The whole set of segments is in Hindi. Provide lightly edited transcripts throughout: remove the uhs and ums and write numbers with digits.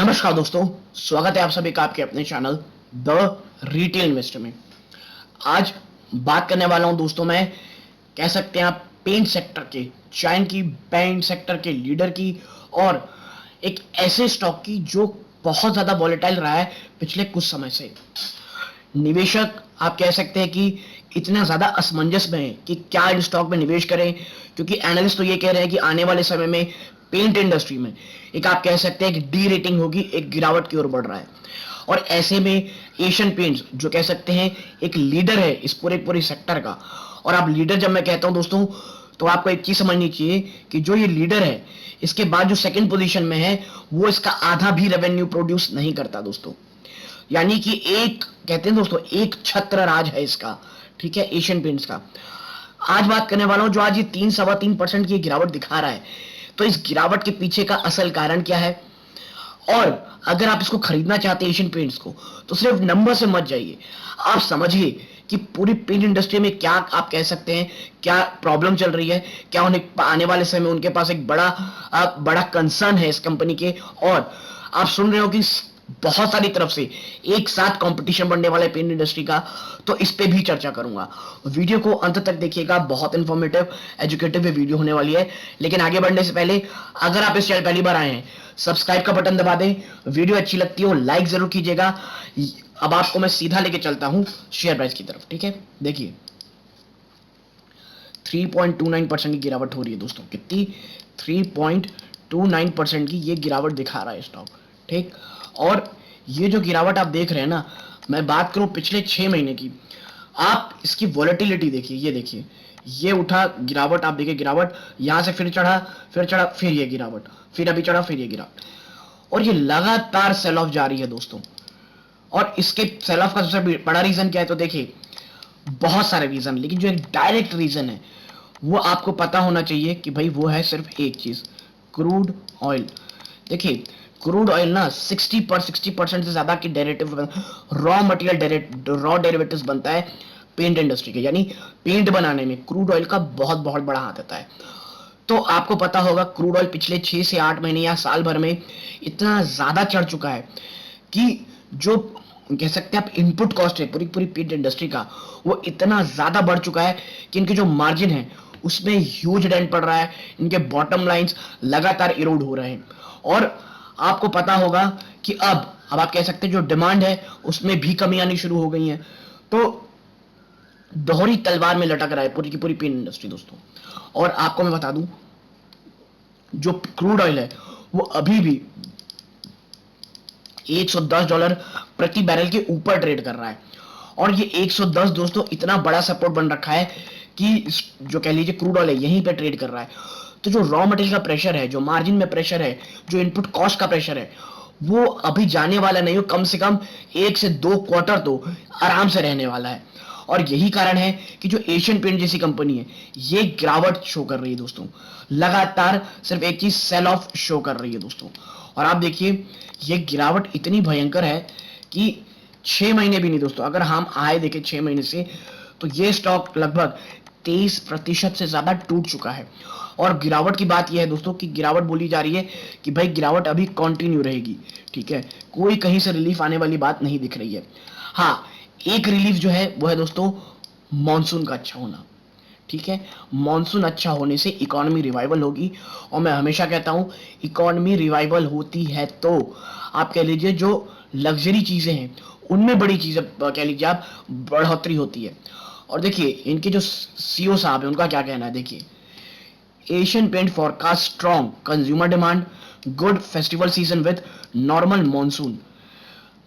नमस्कार दोस्तों, स्वागत है आप सभी का आपके अपने चैनल द रिटेल इन्वेस्टर में। आज बात करने वाला हूं दोस्तों, मैं कह सकते हैं आप पेंट सेक्टर के, चाइना की पेंट सेक्टर के लीडर की, और एक ऐसे स्टॉक की जो बहुत ज्यादा वॉलेटाइल रहा है पिछले कुछ समय से। निवेशक आप कह सकते हैं कि इतना ज्यादा असमंजस में है कि क्या इन स्टॉक में निवेश करें, क्योंकि एनालिस्ट तो ये कह रहे हैं कि आने वाले समय में पेंट इंडस्ट्री में एक आप कह सकते हैं कि डी रेटिंग होगी, एक गिरावट की ओर बढ़ रहा है। और ऐसे में एशियन पेंट्स जो कह सकते हैं एक लीडर है इस पूरे सेक्टर का, और आप लीडर जब मैं कहता हूं दोस्तों, तो आपको एक चीज समझनी चाहिए कि जो ये लीडर है इसके बाद जो सेकंड पोजीशन में है वो इसका आधा भी रेवेन्यू प्रोड्यूस नहीं करता दोस्तों। यानी कि एक कहते हैं दोस्तों एक छत्र राज है इसका, ठीक है, एशियन पेंट्स का। आज बात करने वाला हूं जो आज ये 3-3.25% की गिरावट दिखा रहा है, तो इस गिरावट के पीछे का असल कारण क्या है। और अगर आप इसको खरीदना चाहते हैं एशियन पेंट्स को, तो सिर्फ नंबर से मत जाइए, आप समझिए कि पूरी पेंट इंडस्ट्री में क्या आप कह सकते हैं क्या प्रॉब्लम चल रही है, क्या उन्हें आने वाले समय में उनके पास एक बड़ा कंसर्न है इस कंपनी के। और आप सुन रहे हो कि बहुत सारी तरफ से एक साथ कंपटीशन बढ़ने वाला है पेंट इंडस्ट्री का, तो इस पे भी चर्चा करूंगा। वीडियो को अंत तक देखिएगा, बहुत इंफॉर्मेटिव एजुकेटिव वीडियो होने वाली है। लेकिन आगे बढ़ने से पहले अगर आप इस चैनल पहली बार आए हैं, सब्सक्राइब का बटन दबा दें, वीडियो अच्छी लगती हो लाइक जरूर कीजिएगा। अब आपको मैं सीधा लेके चलता हूं शेयर प्राइस की तरफ, ठीक है। देखिए 3.29% की गिरावट हो रही है दोस्तों, कितनी 3.29% की ये गिरावट दिखा रहा है स्टॉक, ठीक। और ये जो गिरावट आप देख रहे हैं ना, मैं बात करूं पिछले 6 महीने की, आप इसकी वॉलेटिलिटी देखिए, ये देखिए, ये उठा गिरावट, आप देखिए गिरावट, यहां से फिर चढ़ा, फिर ये गिरावट, फिर अभी चढ़ा, फिर ये गिरा, और ये लगातार सेल ऑफ जारी है दोस्तों। और इसके सेल ऑफ का सबसे बड़ा रीजन क्या है, तो देखिए बहुत सारे रीजन, लेकिन जो एक डायरेक्ट रीजन है वो आपको पता होना चाहिए कि भाई वो है सिर्फ एक चीज, क्रूड ऑयल। देखिए क्रूड ऑयल ना 60% से ज्यादा की डेरिवेटिव रॉ डेरिवेटिव्स बनता है पेंट इंडस्ट्री के, यानी पेंट बनाने में क्रूड ऑयल का बहुत बहुत बड़ा हाथ आता है। तो आपको पता होगा क्रूड ऑयल पिछले 6 से 8 महीने या साल भर में इतना ज्यादा चढ़ चुका है कि जो कह सकते हैं आप इनपुट कॉस्ट है पूरी पेंट इंडस्ट्री का, वो इतना ज्यादा बढ़ चुका है कि इनके जो मार्जिन है उसमें ह्यूज डेंट पड़ रहा है, इनके बॉटम लाइंस लगातार इरोड हो रहे हैं। और आपको पता होगा कि अब आप कह सकते हैं जो डिमांड है उसमें भी कमी आनी शुरू हो गई है। तो दोहरी तलवार में लटक रहा है पूरी की पूरी पेंट इंडस्ट्री दोस्तों। और आपको मैं बता दूं, जो क्रूड ऑयल है वो अभी भी $110 प्रति बैरल के ऊपर ट्रेड कर रहा है। और ये 110 दोस्तों इतना बड़ा सपोर्ट बन रखा है कि जो कह लीजिए क्रूड ऑयल है यहीं पे ट्रेड कर रहा है। तो जो रॉ मटेरियल का प्रेशर है, जो मार्जिन में प्रेशर है, जो इनपुट कॉस्ट का प्रेशर है, वो अभी जाने वाला नहीं हो, कम से कम 1 से 2 क्वार्टर तो आराम से रहने वाला है। और यही कारण है कि जो एशियन पेंट जैसी कंपनी है ये गिरावट शो कर रही है दोस्तों, लगातार सिर्फ एक चीज सेल ऑफ शो कर रही है दोस्तों। और आप देखिए ये गिरावट इतनी भयंकर है कि 6 महीने भी नहीं दोस्तों, अगर हम आए देखें 6 महीने से, तो ये स्टॉक लगभग 23% से ज्यादा टूट चुका है। और गिरावट की बात यह है दोस्तों कि गिरावट बोली जा रही है कि भाई गिरावट अभी कंटिन्यू रहेगी, ठीक है, कोई कहीं से रिलीफ आने वाली बात नहीं दिख रही है। हाँ, एक रिलीफ जो है वो है दोस्तों मॉनसून का अच्छा होना, ठीक है। मॉनसून अच्छा होने से इकोनॉमी रिवाइवल होगी, और मैं हमेशा कहता हूं इकोनॉमी रिवाइवल होती है तो आप कह लीजिए जो लग्जरी चीजें हैं उनमें बड़ी चीजें कह लीजिए आप बढ़ोतरी होती है। और देखिए इनके जो सीईओ साहब है उनका क्या कहना है, देखिए Asian Paint forecast strong consumer demand, good festival season with normal monsoon.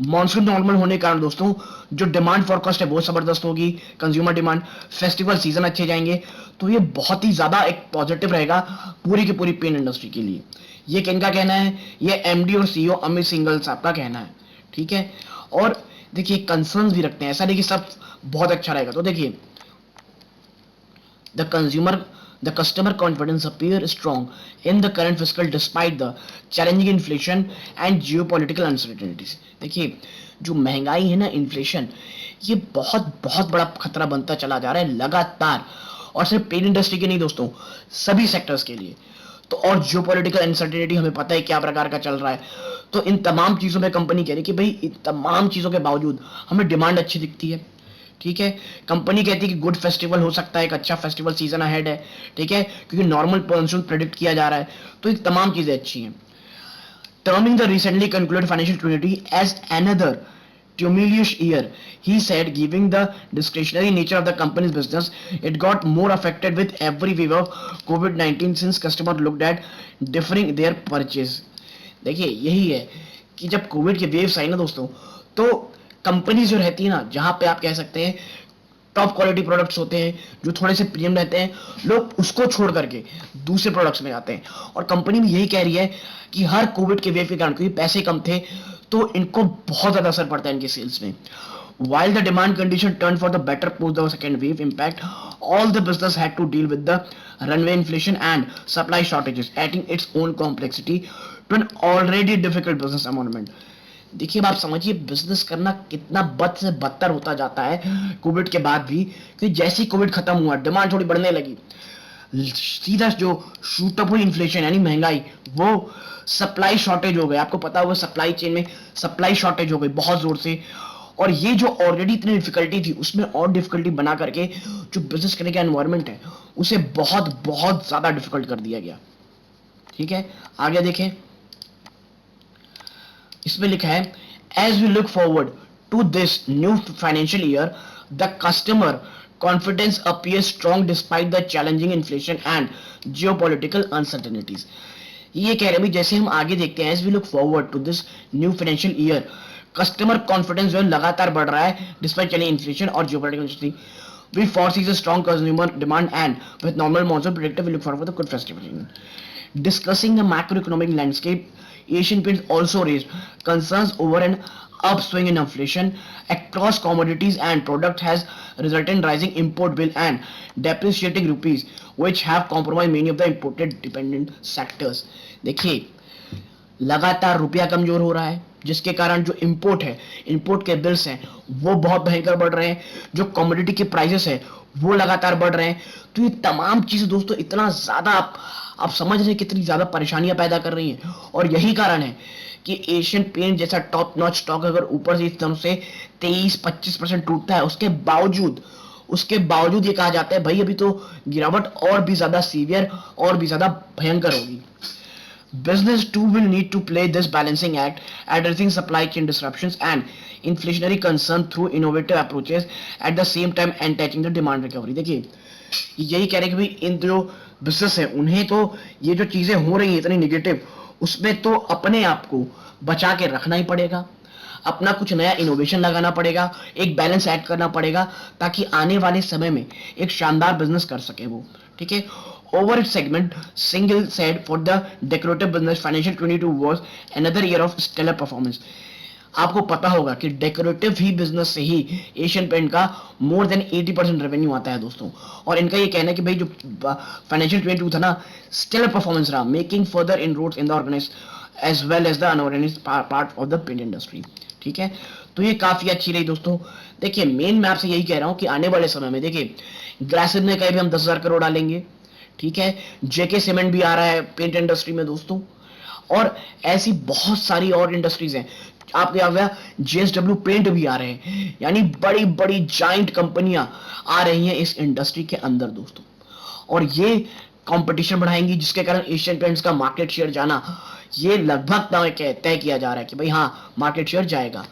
Monsoon normal होने के कारण दोस्तों जो डिमांड फॉरकास्ट है बहुत जबरदस्त होगी, कंज्यूमर डिमांड, फेस्टिवल सीजन अच्छे जाएंगे, तो ये बहुत ही ज्यादा एक पॉजिटिव रहेगा पूरी की पूरी पेन इंडस्ट्री के लिए। ये किनका कहना है, ये एमडी और सीईओ अमित सिंघल साहब का कहना है, ठीक है। और देखिए कंसर्न्स भी रखते हैं, ऐसा नहीं कि सब बहुत अच्छा रहेगा। तो देखिए the customer confidence appear strong in the current fiscal despite the challenging inflation and geopolitical uncertainties। देखिए जो महंगाई है ना, इन्फ्लेशन, ये बहुत बहुत बड़ा खतरा बनता चला जा रहा है लगातार, और सिर्फ पेन इंडस्ट्री के नहीं दोस्तों, सभी सेक्टर्स के लिए। तो और जियोपॉलिटिकल अनसर्टेनिटी हमें पता है क्या प्रकार का चल रहा है। तो इन तमाम चीजों में कंपनी कह रही है कि भाई इन तमाम चीजों के बावजूद हमें डिमांड अच्छी दिखती है। ठीक है, कंपनी कहती है कि गुड फेस्टिवल हो सकता है, एक अच्छा फेस्टिवल सीजन अहेड है। ठीक है, क्योंकि नॉर्मल मानसून प्रेडिक्ट किया जा रहा है, तो ये तमाम चीजें अच्छी हैं। Terming the recently concluded financial 2020 as another tumultuous year, he said, giving the discretionary nature of the company's business, it got more affected with every wave of COVID-19 since customers looked at deferring their purchase. देखिए यही है कि जब कोविड के वेव्स आई ना दोस्तों, तो कंपनी जो रहती है ना, जहां पे आप कह सकते हैं टॉप क्वालिटी प्रोडक्ट्स होते हैं जो थोड़े से प्रीमियम रहते हैं, लोग उसको छोड़ करके दूसरे प्रोडक्ट्स में आते हैं। और कंपनी भी यही कह रही है कि हर कोविड के वेव के कारण, क्योंकि पैसे कम थे, तो इनको बहुत ज्यादा असर पड़ता है इनके सेल्स में। While the demand condition turned for the better post the second wave impact, all the business had to deal with the runway inflation and supply shortages, adding its own complexity to an already difficult business environment. देखिए अब आप समझिए बिजनेस करना कितना बद से बदतर होता जाता है कोविड के बाद भी, कि जैसे ही कोविड खत्म हुआ डिमांड थोड़ी बढ़ने लगी, सीधा जो शूटअप हुई इन्फ्लेशन यानी महंगाई, वो सप्लाई शॉर्टेज हो गई। आपको पता होगा सप्लाई चेन में सप्लाई शॉर्टेज हो गई बहुत जोर से, और ये जो ऑलरेडी इतनी डिफिकल्टी थी उसमें और डिफिकल्टी बना करके जो बिजनेस करने का एनवायरनमेंट है उसे बहुत बहुत ज्यादा डिफिकल्ट कर दिया गया। ठीक है, आगे देखें, इसमें लिखा है as we look forward to this new financial year the customer confidence appears strong despite the challenging inflation and geopolitical uncertainties. ये कह रहे हैं जैसे हम आगे देखते हैं as we look forward to this new financial year, customer confidence जो है लगातार बढ़ रहा है डिस्पाइट चलिए इन्फ्लेशन और geopolitical uncertainty. We foresee a strong consumer demand and with normal monsoon predicted, we look forward to the good festival. Discussing the macroeconomic landscape, Asian Paints also raised concerns over an upswing in inflation across commodities and product has resulted in rising import bill and depreciating rupees, which have compromised many of the imported dependent sectors. देखिए लगातार रुपया कमजोर हो रहा है, जिसके कारण जो इंपोर्ट है, इंपोर्ट के बिल्स हैं वो बहुत भयंकर बढ़ रहे हैं, जो कमोडिटी के प्राइसेस है वो लगातार बढ़ रहे हैं। तो ये तमाम चीजें दोस्तों इतना ज्यादा आप समझ रहे हैं कितनी ज्यादा परेशानियां पैदा कर रही हैं। और यही कारण है कि एशियन पेंट जैसा टॉप नॉच स्टॉक अगर ऊपर से इस तरह से 23-25% टूटता है, उसके बावजूद ये कहा जाता है भाई अभी तो गिरावट और भी ज्यादा सीवियर और भी ज्यादा भयंकर होगी। Business too will need to play this balancing act, addressing supply chain disruptions and inflationary concern through innovative approaches at the same time encouraging the demand recovery. देखिए यही कह रहे हैं कि भाई इन जो बिजनेस है उन्हें तो ये जो चीजें हो रही है इतनी निगेटिव, उसमें तो अपने आप को बचा के रखना ही पड़ेगा, अपना कुछ नया इनोवेशन लगाना पड़ेगा, एक बैलेंस ऐड करना पड़ेगा, ताकि आने वाले समय में एक शानदार बिजनेस कर सके वो। ठीक है, over its segment, Singhal said for the decorative business, financial 22 was another year of stellar performance. आपको पता होगा कि डेकोरेटिव ही बिजनेस से ही एशियन पेंट का मोर देन 80% रेवेन्यू आता है दोस्तों। और इनका ये कहना है कि भाई जो फाइनेंशियल 22 था ना, स्टेलर परफॉर्मेंस रहा, making further inroads in the organised as well as the unorganised part of the paint industry. ठीक है, तो ये काफी अच्छी रही दोस्तों। देखिए मेन मैं आपसे यही कह रहा हूँ कि आने वाले समय में देखिए ग्रासिम ने कहीं भी हम 10,000 करोड़ डालेंगे। ठीक है, जेके सीमेंट भी आ रहा है पेंट इंडस्ट्री में दोस्तों, और ऐसी बहुत सारी और इंडस्ट्रीज हैं। आपको याद है जेएसडब्ल्यू पेंट भी आ रहे हैं, यानी बड़ी बड़ी जाइंट कंपनियां आ रही हैं इस इंडस्ट्री के अंदर दोस्तों, और ये कंपटीशन बढ़ाएंगी, जिसके कारण एशियन पेंट्स का मार्केट शेयर जाना ये लगभग तय किया जा रहा है कि भाई हाँ मार्केट शेयर जाएगा।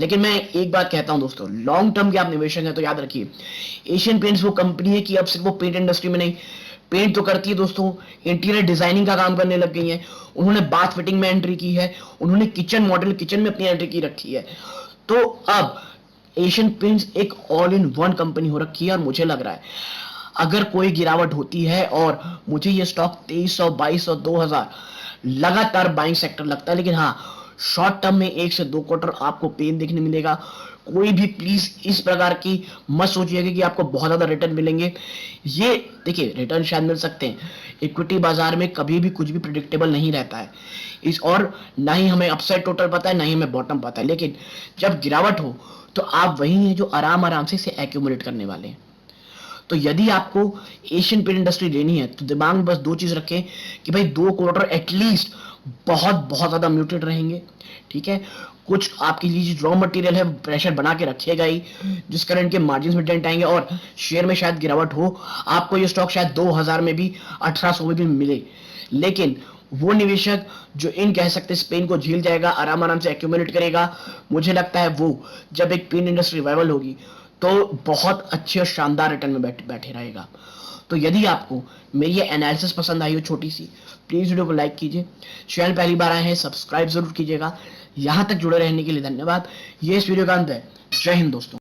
लेकिन मैं एक बात कहता हूं दोस्तों, लॉन्ग टर्म के आप निवेशक हैं तो याद रखिए एशियन पेंट्स वो कंपनी है कि अब सिर्फ वो पेंट इंडस्ट्री में नहीं, पेंट तो करती है दोस्तों, इंटीरियर डिजाइनिंग का काम करने लग गई है, उन्होंने बाथ फिटिंग में एंट्री की है, उन्होंने किचन मॉडल किचन में अपनी एंट्री की रखी है। तो अब एशियन पेंट्स एक ऑल इन वन कंपनी हो रखी है, और मुझे लग रहा है अगर कोई गिरावट होती है, और मुझे ये स्टॉक 2300, 2200, 2000 लगातार बाइंग सेक्टर लगता है, लेकिन हाँ शॉर्ट टर्म में 1 से 2 क्वार्टर आपको पेन देखने मिलेगा। कोई भी प्लीज इस प्रकार की मत सोचिएगा कि आपको बहुत ज्यादा रिटर्न मिलेंगे। ये देखिए रिटर्न शायद मिल सकते हैं, इक्विटी बाजार में कभी भी कुछ भी प्रिडिक्टेबल नहीं रहता है और ना ही हमें अपसाइड टोटल पता है, ना ही हमें बॉटम पता है। लेकिन जब गिरावट हो तो आप वही हैं जो आराम से इसे एक्यूमुलेट करने वाले हैं। तो यदि आपको एशियन पेंट इंडस्ट्री लेनी है तो दिमाग में बस 2 चीज रखें कि भाई 2 क्वार्टर एटलीस्ट बहुत बहुत ज़्यादा म्यूटेड रहेंगे, ठीक है। कुछ आपके लिए जो रॉ मटेरियल है प्रेशर बना के रखेगा ही, जिस कारण के मार्जिन में डेंट आएंगे और शेयर में शायद गिरावट हो। आपको ये स्टॉक शायद 2000 में भी 1800 में भी मिले, लेकिन वो निवेशक जो इन कह सकते स्पेन को झेल जाएगा, आराम आराम से एक्यूमुलेट करेगा, मुझे लगता है वो जब एक पेन इंडस्ट्री रिवाइवल होगी तो बहुत अच्छे और शानदार रिटर्न में बैठे रहेगा। तो यदि आपको मेरी ये एनालिसिस पसंद आई हो छोटी सी, प्लीज़ वीडियो को लाइक कीजिए। चैनल पहली बार आए हैं सब्सक्राइब जरूर कीजिएगा। यहाँ तक जुड़े रहने के लिए धन्यवाद। ये इस वीडियो का अंत है। जय हिंद दोस्तों।